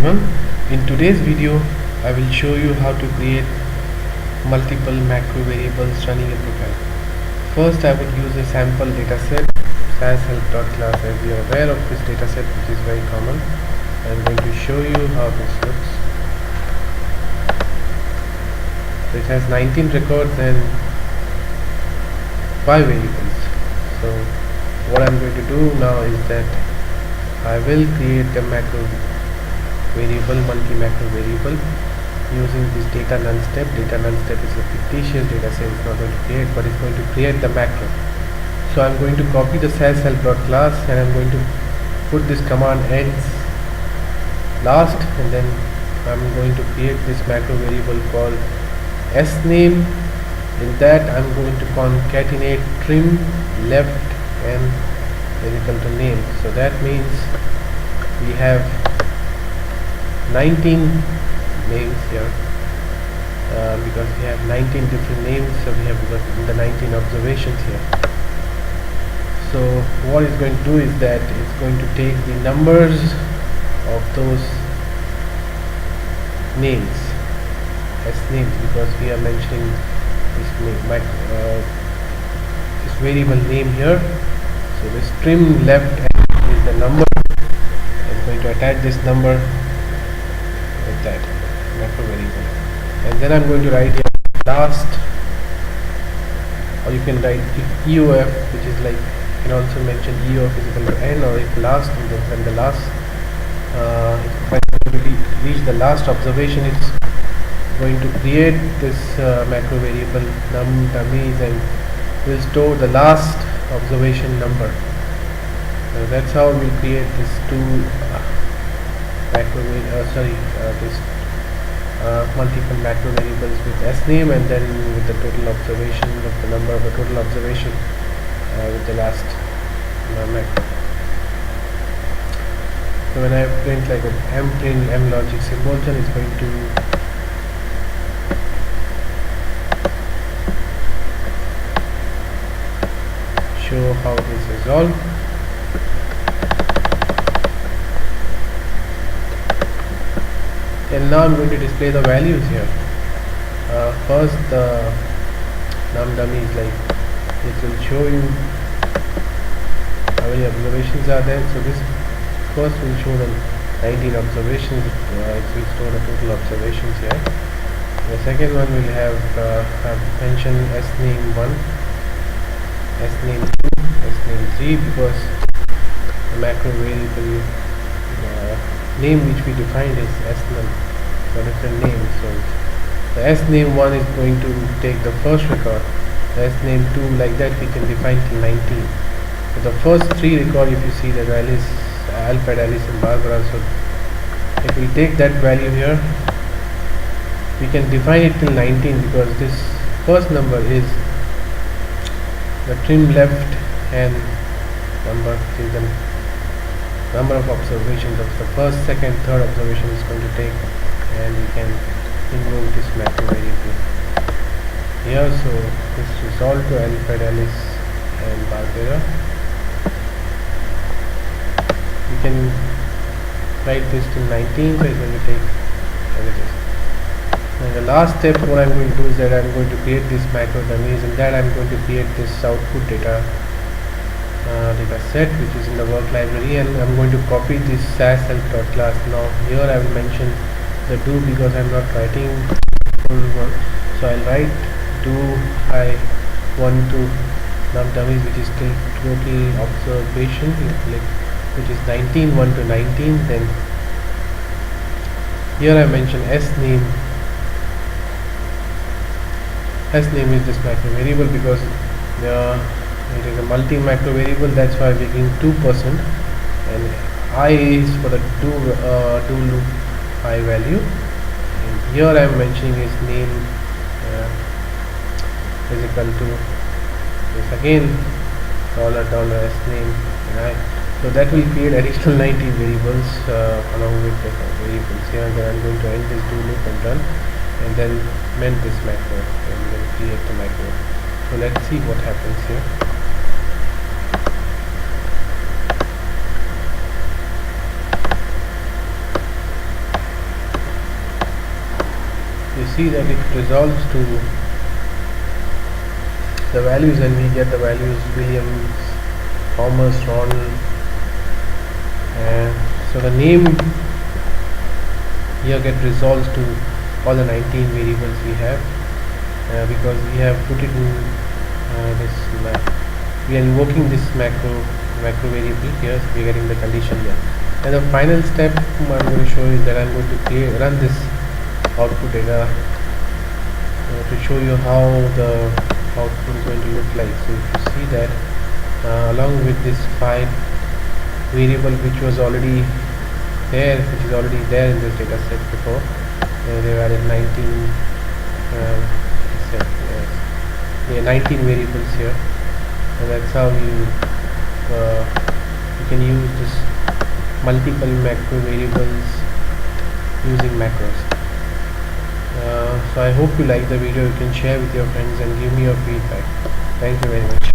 everyone. In today's video I will show you how to create multiple macro variables running a program. First I would use a sample dataset sas-help.class. As you are aware of this dataset, which is very common, I am going to show you how this looks. So it has 19 records and 5 variables. So what I am going to do now is that I will create a macro variable, multi-macro variable, using this data null step. Data null step is a fictitious data set, it's not going to create, but it's going to create the macro. So I'm going to copy the sas-help.class and I'm going to put this command ends last, and then I'm going to create this macro variable called sname. In that I'm going to concatenate trim left and is equal to name. So that means we have 19 names here, because we have 19 different names, so we have the 19 observations here. So what it's going to do is that it's going to take the numbers of those names as names, because we are mentioning this this variable name here. So this trim left is the number. I'm going to attach this number with that macro variable, and then I'm going to write here last, or you can write EOF, which is like, you can also mention EOF is equal to n, or if last, then the last, if I reach the last observation, it's going to create this macro variable num dummies and will store the last observation number. So that's how we create this two multiple macro variables with sname, and then with the total observation of the number of the total observation with the last macro. So when I print like a mprint mlogic symbolism, it's going to show how it is resolved. And now I'm going to display the values here. First, the num dummy is like, it will show you how many observations are there. So this first will show the 19 observations. It will store the total observations here. The second one will have I've mentioned sname 1, sname 2, sname 3, because the macro variable name which we defined is snum for different names. So the sname 1 is going to take the first record, the sname 2, like that we can define till 19. So the first 3 record, if you see that Alice, Alfred, Alice and Barbara, so it will take that value here. We can define it till 19 because this first number is the trim left hand number, is the number of observations of the first, second, third observation is going to take, and we can invoke this macro variable here. So this resolved to Alfred, Alice and Barbara. We can write this to 19, so it's going to take as it is. And the last step, what I'm going to do is that I'm going to create this macro dummies, and that I'm going to create this output data set, which is in the work library, and I'm going to copy this sas-help.class. Now here I will mention the do, because I'm not writing full one, so I'll write do I 1 to num dummies, which is still total observation, which is 19, 1 to 19. Then here I mention sname. Sname is this macro variable because it is a multi-macro variable, that's why we give 2%, and I is for the do loop I value, and here I am mentioning his name is equal to this again $sname and I. So that will create additional 19 variables along with the variables here, and then I'm going to end this do loop and run, and then mend this macro and then create the macro. So let's see what happens here. see that it resolves to the values, and we get the values Williams, Thomas, Ronald, and so the name here get resolves to all the 19 variables we have, because we have put it in we are invoking this macro variable here, so we are getting the condition here. And the final step I'm going to show is that I'm going to run this output data to show you how the output is going to look like. So if you see that along with this 5 variable which was already there, which is already there in this data set before, they were added 19 19 variables here, and that's how you can use this multiple macro variables using macros. So I hope you like the video. You can share with your friends and give me your feedback. Thank you very much.